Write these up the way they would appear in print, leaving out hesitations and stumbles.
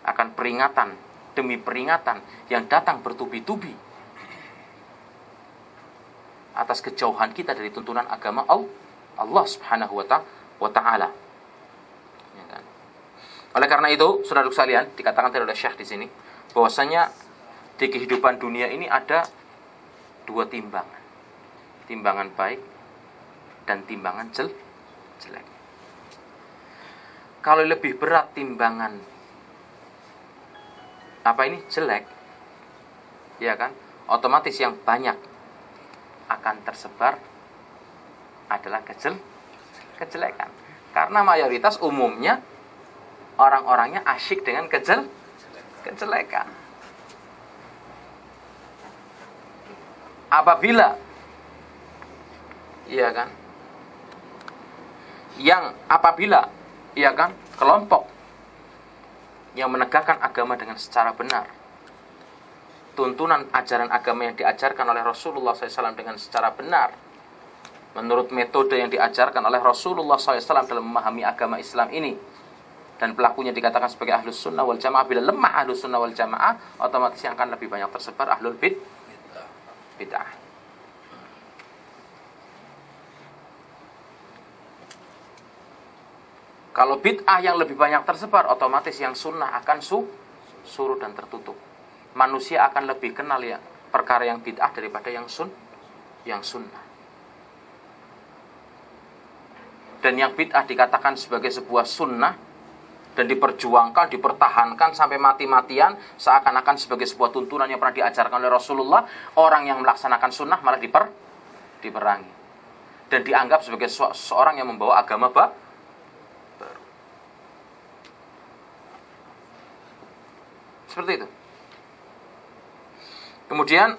akan peringatan demi peringatan yang datang bertubi-tubi atas kejauhan kita dari tuntunan agama Allah Subhanahu wa ta'ala. Ya kan? Oleh karena itu, saudara sekalian, dikatakan oleh Syekh di sini bahwasanya di kehidupan dunia ini ada dua timbangan. Timbangan baik dan timbangan jelek. Kalau lebih berat timbangan jelek, ya kan, otomatis yang banyak akan tersebar adalah kejelekan. Karena mayoritas umumnya orang-orangnya asyik dengan kejelekan. Apabila, ya kan, kelompok yang menegakkan agama dengan secara benar, tuntunan ajaran agama yang diajarkan oleh Rasulullah SAW dengan secara benar, menurut metode yang diajarkan oleh Rasulullah SAW dalam memahami agama Islam ini, dan pelakunya dikatakan sebagai ahlus sunnah wal jamaah. Bila lemah ahlus sunnah wal jamaah, otomatis yang akan lebih banyak tersebar ahlul bid'ah. Kalau bid'ah yang lebih banyak tersebar, otomatis yang sunnah akan surut dan tertutup. Manusia akan lebih kenal ya perkara yang bid'ah daripada yang sunnah. Dan yang bid'ah dikatakan sebagai sebuah sunnah dan diperjuangkan, dipertahankan sampai mati-matian, seakan-akan sebagai sebuah tuntunan yang pernah diajarkan oleh Rasulullah. Orang yang melaksanakan sunnah malah diperangi dan dianggap sebagai seorang yang membawa agama baru. Seperti itu. Kemudian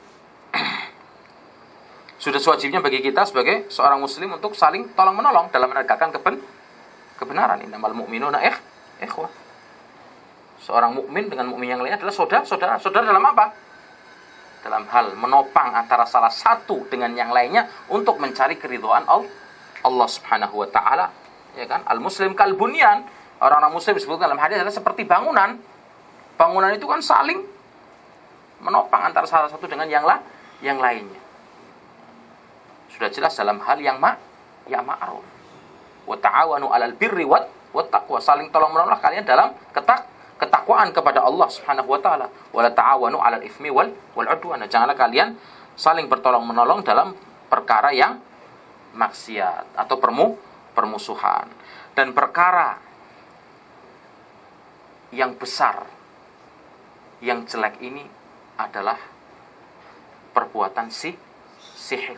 sudah sewajibnya bagi kita sebagai seorang muslim untuk saling tolong-menolong dalam menegakkan kebenaran. Innamal mu'minuna ikhwah. Seorang mukmin dengan mukmin yang lainnya adalah saudara. Saudara dalam apa? Dalam hal menopang antara salah satu dengan yang lainnya untuk mencari keridhaan Allah Subhanahu wa ta'ala. Ya kan? Al-muslim kal bunyan. Orang-orang muslim disebutkan dalam hadis adalah seperti bangunan. Bangunan itu kan saling menopang antara salah satu dengan yang lainnya. Sudah jelas dalam hal yang ma'ruf. Wa ta'awanu 'alal birri wat taqwa. Saling tolong-menolong kalian dalam ketakwaan kepada Allah Subhanahu wa taala. Wa la ta'awanu 'alal itsmi wal 'udwan. Janganlah kalian saling bertolong-menolong dalam perkara yang maksiat atau permusuhan. Dan perkara yang besar, yang jelek ini adalah perbuatan sihir.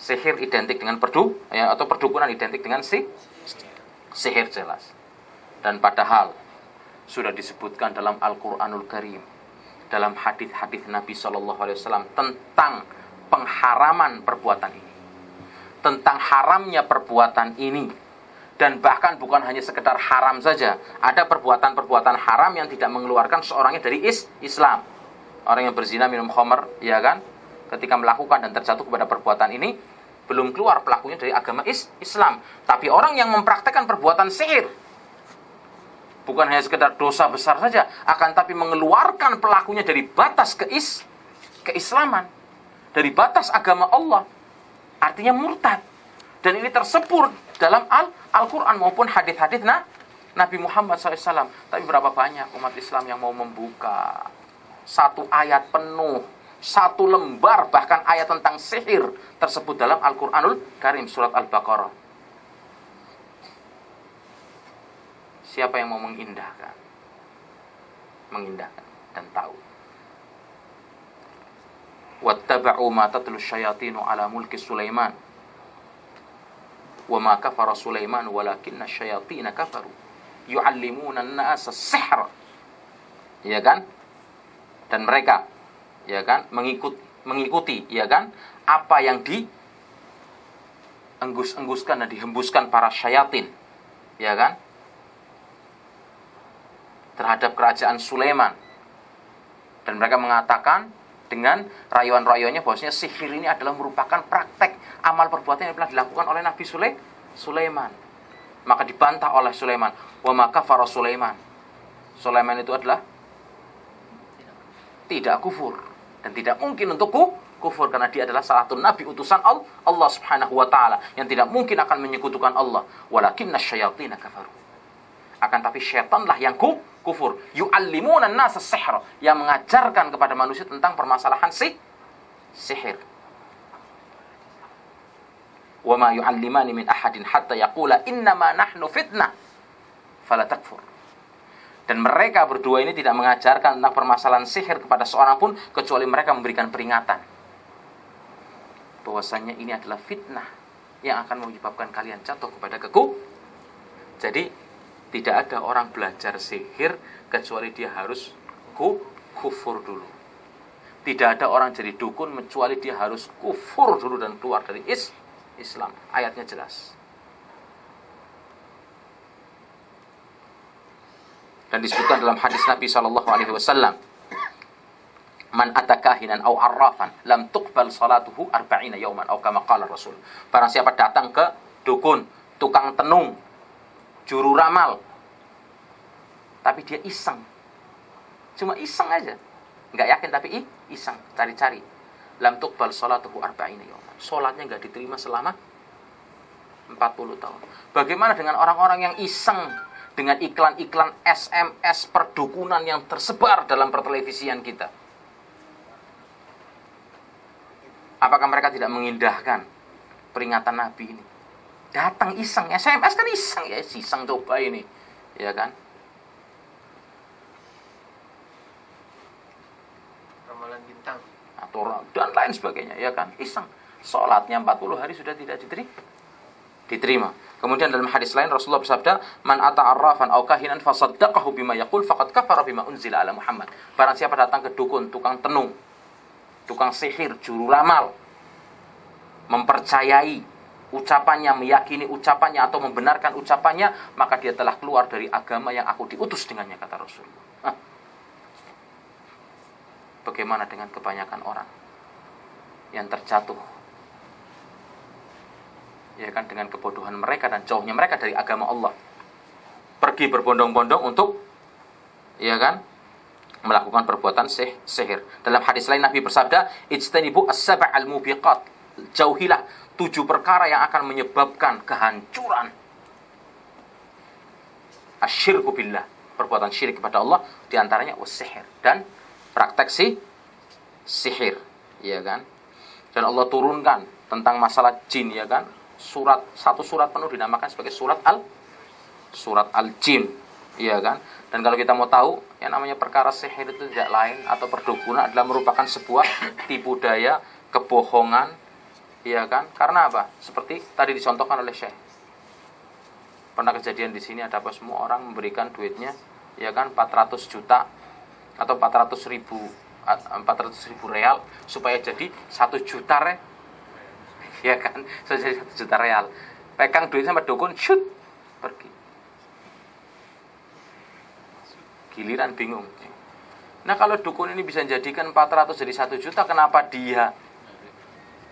Sihir identik dengan atau perdukunan identik dengan sihir jelas. Dan padahal sudah disebutkan dalam Al-Qur'anul Karim, dalam hadis-hadis Nabi SAW tentang pengharaman perbuatan ini, tentang haramnya perbuatan ini. Dan bahkan bukan hanya sekedar haram saja, ada perbuatan-perbuatan haram yang tidak mengeluarkan seorangnya dari Islam. Orang yang berzina, minum khamr, ya kan, ketika melakukan dan terjatuh kepada perbuatan ini, belum keluar pelakunya dari agama Islam. Tapi orang yang mempraktekkan perbuatan sihir, bukan hanya sekedar dosa besar saja, akan tapi mengeluarkan pelakunya dari batas keislaman, dari batas agama Allah, artinya murtad. Dan ini tersebut dalam Al-Quran maupun hadis-hadis Nabi Muhammad SAW. Tapi berapa banyak umat Islam yang mau membuka satu ayat penuh, satu lembar, bahkan ayat tentang sihir tersebut dalam Al-Quranul Karim, surat Al-Baqarah. Siapa yang mau mengindahkan dan tahu? Wattaba'u ma tatlu syayatinu ala mulki Sulaiman wa ma kafara Sulaiman walakinna syayatina kafaru yu'allimuna an-nasa as-sihr. Ya kan? Dan mereka, ya kan, mengikuti, ya kan, apa yang dienggus-engguskan dan dihembuskan para syayatin, ya kan, terhadap kerajaan Sulaiman. Dan mereka mengatakan dengan rayuan-rayuannya bahwasanya sihir ini adalah merupakan praktek amal perbuatan yang telah dilakukan oleh Nabi Sulaiman. Maka dibantah oleh Sulaiman. Wa ma kafara Sulaiman. Sulaiman itu adalah tidak kufur dan tidak mungkin untuk kufur karena dia adalah salah satu nabi utusan Allah Subhanahu wa taala yang tidak mungkin akan menyekutukan Allah. Walakinna syayatin kafaru. Akan tapi syaitanlah yang kufur. Yu'allimuna an-nasa as-sihr, yang mengajarkan kepada manusia tentang permasalahan sihir. Wa ma yu'allimani min ahadin hatta yaqula innama nahnu fitnah fala takfur. Dan mereka berdua ini tidak mengajarkan tentang permasalahan sihir kepada seorang pun kecuali mereka memberikan peringatan bahwasanya ini adalah fitnah yang akan menyebabkan kalian jatuh kepada Jadi tidak ada orang belajar sihir kecuali dia harus kufur dulu. Tidak ada orang jadi dukun kecuali dia harus kufur dulu dan keluar dari Islam. Ayatnya jelas. Dan disebutkan dalam hadis Nabi SAW, man atakahinan au arrafan lam tuqbal salatuhu arba'ina yauman au kama qala Rasul. Barang siapa datang ke dukun, tukang tenung, juru ramal, tapi dia iseng, cuma iseng aja, nggak yakin tapi iseng, cari-cari, lam tuqbal salatuhu arba'ina yauman, salatnya nggak diterima selama 40 tahun. Bagaimana dengan orang-orang yang iseng dengan iklan-iklan SMS perdukunan yang tersebar dalam pertelevisian kita? Apakah mereka tidak mengindahkan peringatan Nabi ini? Datang iseng, SMS kan iseng ya, iseng coba ini, ya kan? Ramalan bintang atau dan lain sebagainya, ya kan? Iseng. Salatnya 40 hari sudah tidak diterima. Kemudian dalam hadis lain Rasulullah bersabda, "Man ata arrafan aw kahinan fasaddaqahu bima yaqul faqad kafara bima unzila ala Muhammad." Barang siapa datang ke dukun, tukang tenung, tukang sihir, juru ramal, mempercayai ucapannya, meyakini ucapannya atau membenarkan ucapannya, maka dia telah keluar dari agama yang aku diutus dengannya, kata Rasulullah. Bagaimana dengan kebanyakan orang yang terjatuh, ya kan, dengan kebodohan mereka dan jauhnya mereka dari agama Allah, pergi berbondong-bondong untuk, ya kan, melakukan perbuatan sihir. Dalam hadis lain Nabi bersabda, "Ijtanibu as-sab'al mubiqat." Jauhilah 7 perkara yang akan menyebabkan kehancuran. Asyirku billah, perbuatan syirik kepada Allah, diantaranya was-sihir, dan praktek sihir, ya kan. Dan Allah turunkan tentang masalah jin, ya kan, satu surat penuh dinamakan sebagai surat al-jin, iya kan. Dan kalau kita mau tahu, yang namanya perkara sihir itu tidak lain atau perdukunan adalah merupakan sebuah tipu daya, kebohongan, iya kan. Karena apa? Seperti tadi dicontohkan oleh Syekh. Pernah kejadian di sini, ada apa, semua orang memberikan duitnya, ya kan, 400 juta atau 400 ribu real supaya jadi 1 juta ya kan, jadi 1 juta real. Pegang duit sama dukun, shoot, pergi. Giliran bingung. Nah, kalau dukun ini bisa jadikan 400 jadi 1 juta, kenapa dia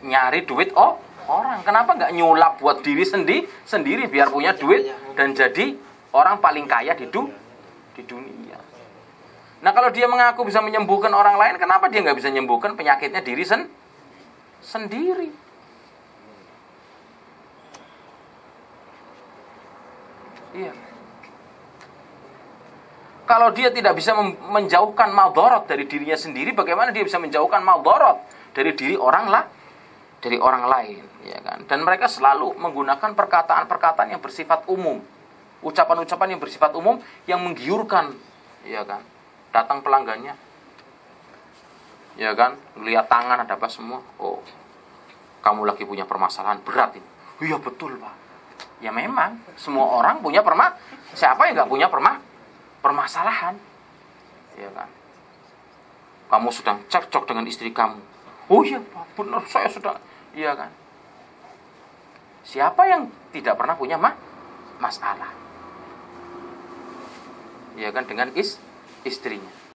nyari duit orang? Kenapa nggak nyulap buat diri sendiri biar punya duit dan jadi orang paling kaya di dunia? Nah, kalau dia mengaku bisa menyembuhkan orang lain, kenapa dia nggak bisa menyembuhkan penyakitnya diri sendiri? Iya. Kalau dia tidak bisa menjauhkan maldorot dari dirinya sendiri, bagaimana dia bisa menjauhkan maldorot dari diri orang lain, ya kan? Dan mereka selalu menggunakan perkataan-perkataan yang bersifat umum, ucapan-ucapan yang bersifat umum yang menggiurkan, ya kan? Datang pelanggannya, ya kan, lihat tangan ada apa semua, oh, kamu lagi punya permasalahan berat ini. Iya betul, Pak. Ya memang semua orang punya siapa yang nggak punya permasalahan, ya kan. Kamu sedang cekcok dengan istri kamu. Oh iya Pak, benar, saya sudah, iya kan. Siapa yang tidak pernah punya masalah, ya kan, dengan istrinya.